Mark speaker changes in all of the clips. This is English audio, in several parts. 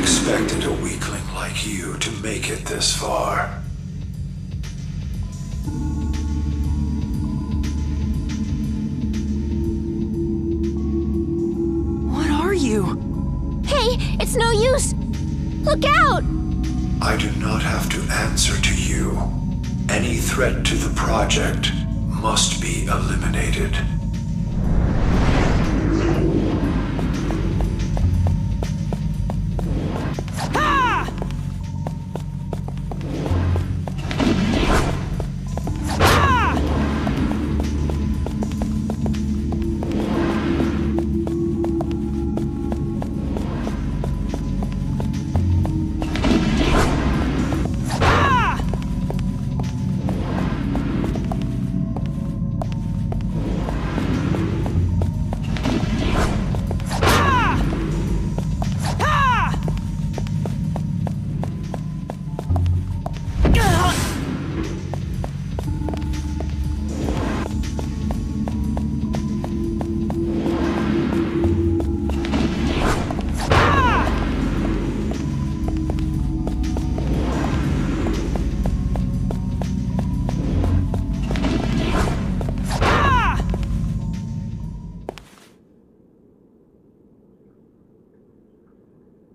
Speaker 1: expected a weakling like you to make it this far.
Speaker 2: What are you?
Speaker 3: Hey, it's no use! Look out!
Speaker 1: I do not have to answer to you. Any threat to the project must be eliminated.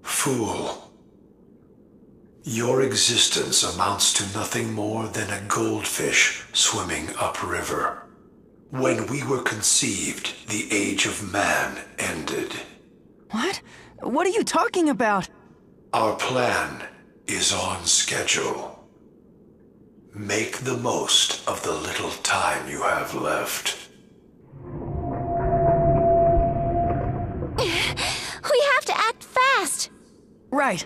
Speaker 1: Fool. Your existence amounts to nothing more than a goldfish swimming upriver. When we were conceived, the age of man ended.
Speaker 2: What? What are you talking about?
Speaker 1: Our plan is on schedule. Make the most of the little time you have left.
Speaker 3: We have to act fast!
Speaker 2: Right.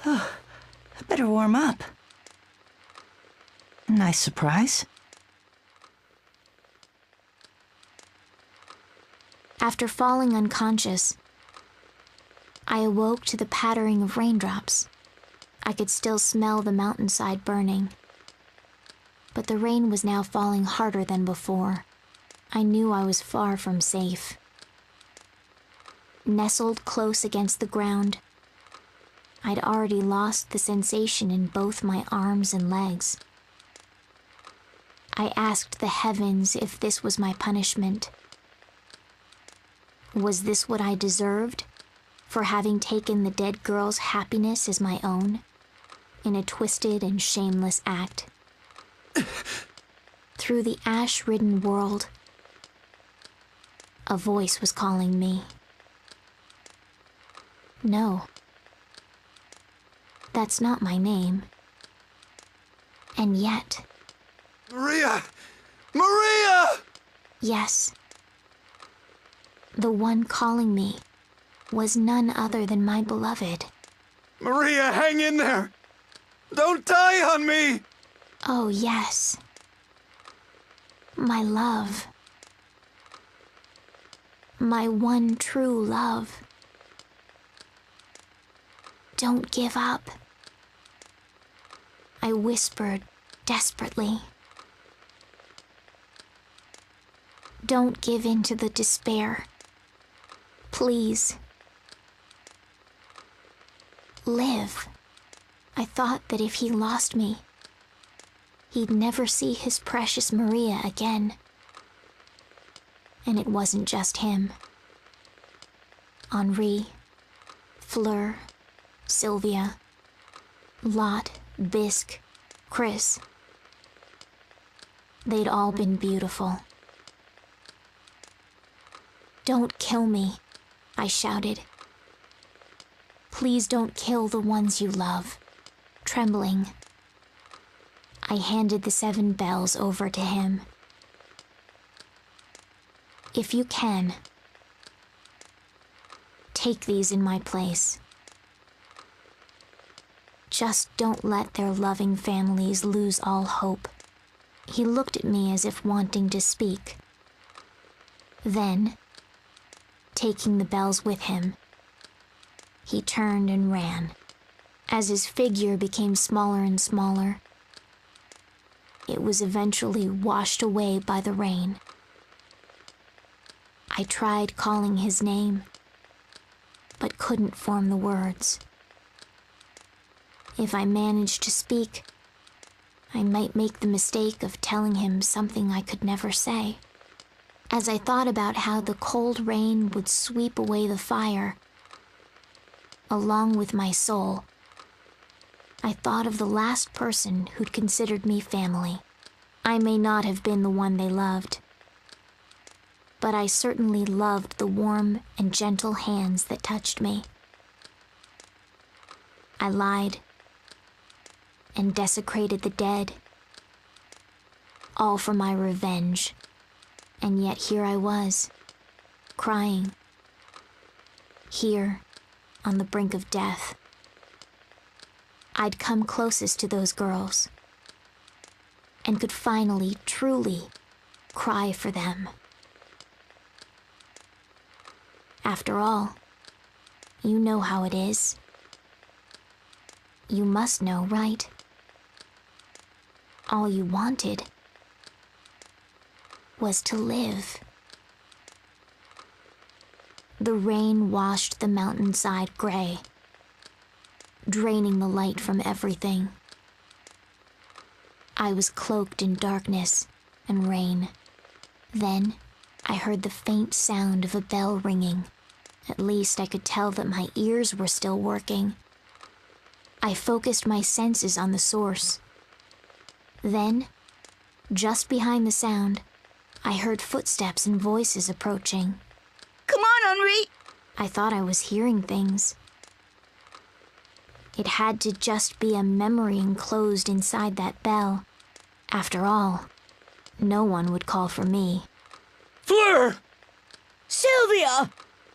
Speaker 2: Oh, I better warm up. Nice surprise.
Speaker 3: After falling unconscious, I awoke to the pattering of raindrops. I could still smell the mountainside burning. But the rain was now falling harder than before. I knew I was far from safe. Nestled close against the ground, I'd already lost the sensation in both my arms and legs. I asked the heavens if this was my punishment. Was this what I deserved for having taken the dead girl's happiness as my own in a twisted and shameless act? Through the ash-ridden world, a voice was calling me. No, that's not my name. And yet...
Speaker 4: Maria! Maria!
Speaker 3: Yes. The one calling me was none other than my beloved.
Speaker 4: Maria, hang in there! Don't die on me!
Speaker 3: Oh, yes. My love. My one true love. Don't give up. I whispered desperately. Don't give in to the despair. Please. Live. I thought that if he lost me, he'd never see his precious Maria again. And it wasn't just him. Henri, Fleur, Sylvia, Lot, Bisque, Chris. They'd all been beautiful. Don't kill me, I shouted. Please don't kill the ones you love. Trembling, I handed the 7 bells over to him. If you can, take these in my place. Just don't let their loving families lose all hope. He looked at me as if wanting to speak. Then, taking the bells with him, he turned and ran. As his figure became smaller and smaller, it was eventually washed away by the rain. I tried calling his name, but couldn't form the words. If I managed to speak, I might make the mistake of telling him something I could never say. As I thought about how the cold rain would sweep away the fire, along with my soul, I thought of the last person who'd considered me family. I may not have been the one they loved, but I certainly loved the warm and gentle hands that touched me. I lied and desecrated the dead, all for my revenge. And yet here I was, crying, here on the brink of death. I'd come closest to those girls, and could finally, truly cry for them. After all, you know how it is. You must know, right? All you wanted was to live. The rain washed the mountainside gray, draining the light from everything. I was cloaked in darkness and rain. Then I heard the faint sound of a bell ringing. At least I could tell that my ears were still working. I focused my senses on the source. Then, just behind the sound, I heard footsteps and voices approaching.
Speaker 2: Come on, Henri!
Speaker 3: I thought I was hearing things. It had to just be a memory enclosed inside that bell. After all, no one would call for me.
Speaker 4: Fleur!
Speaker 2: Sylvia!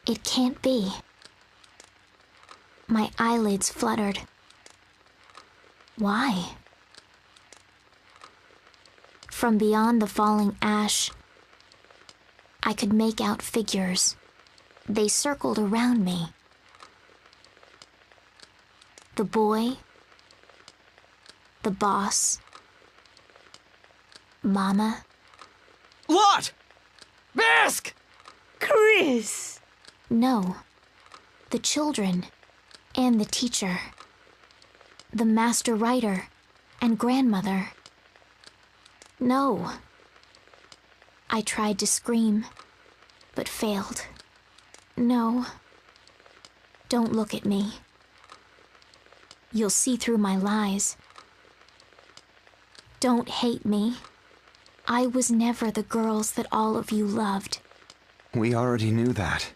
Speaker 3: It can't be. My eyelids fluttered. Why? From beyond the falling ash, I could make out figures. They circled around me. The boy, the boss, Mama.
Speaker 4: Lot! Basque!
Speaker 2: Chris!
Speaker 3: No, the children and the teacher, the master writer and grandmother. No. I tried to scream, but failed. No. Don't look at me. You'll see through my lies. Don't hate me. I was never the girls that all of you loved,
Speaker 5: We already knew that.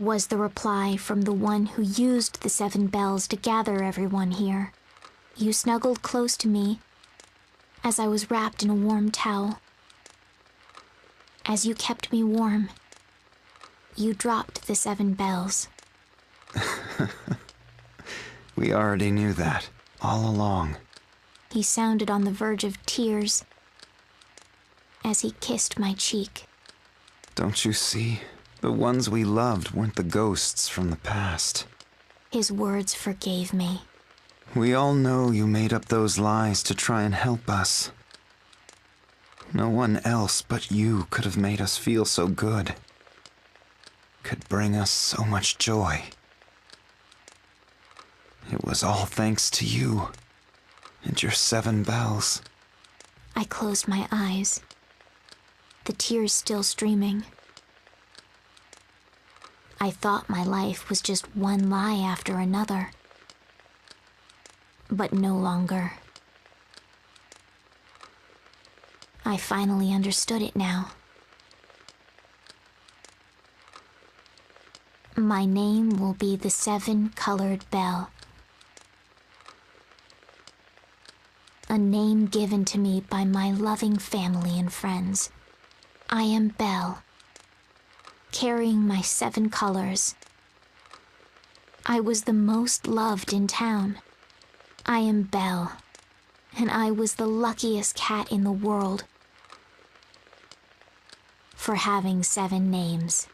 Speaker 3: was the reply from the one who used the 7 bells to gather everyone here. You snuggled close to me as I was wrapped in a warm towel. As you kept me warm, you dropped the 7 bells.
Speaker 5: We already knew that, all along.
Speaker 3: He sounded on the verge of tears as he kissed my cheek.
Speaker 5: Don't you see? The ones we loved weren't the ghosts from the past.
Speaker 3: His words forgave me.
Speaker 5: We all know you made up those lies to try and help us. No one else but you could have made us feel so good. Could bring us so much joy. It was all thanks to you and your 7 bells.
Speaker 3: I closed my eyes, the tears still streaming. I thought my life was just one lie after another. But no longer. I finally understood it now. My name will be the 7-colored bell. A name given to me by my loving family and friends. I am Belle, carrying my 7 colors. I was the most loved in town. I am Belle, and I was the luckiest cat in the world. for having 7 names.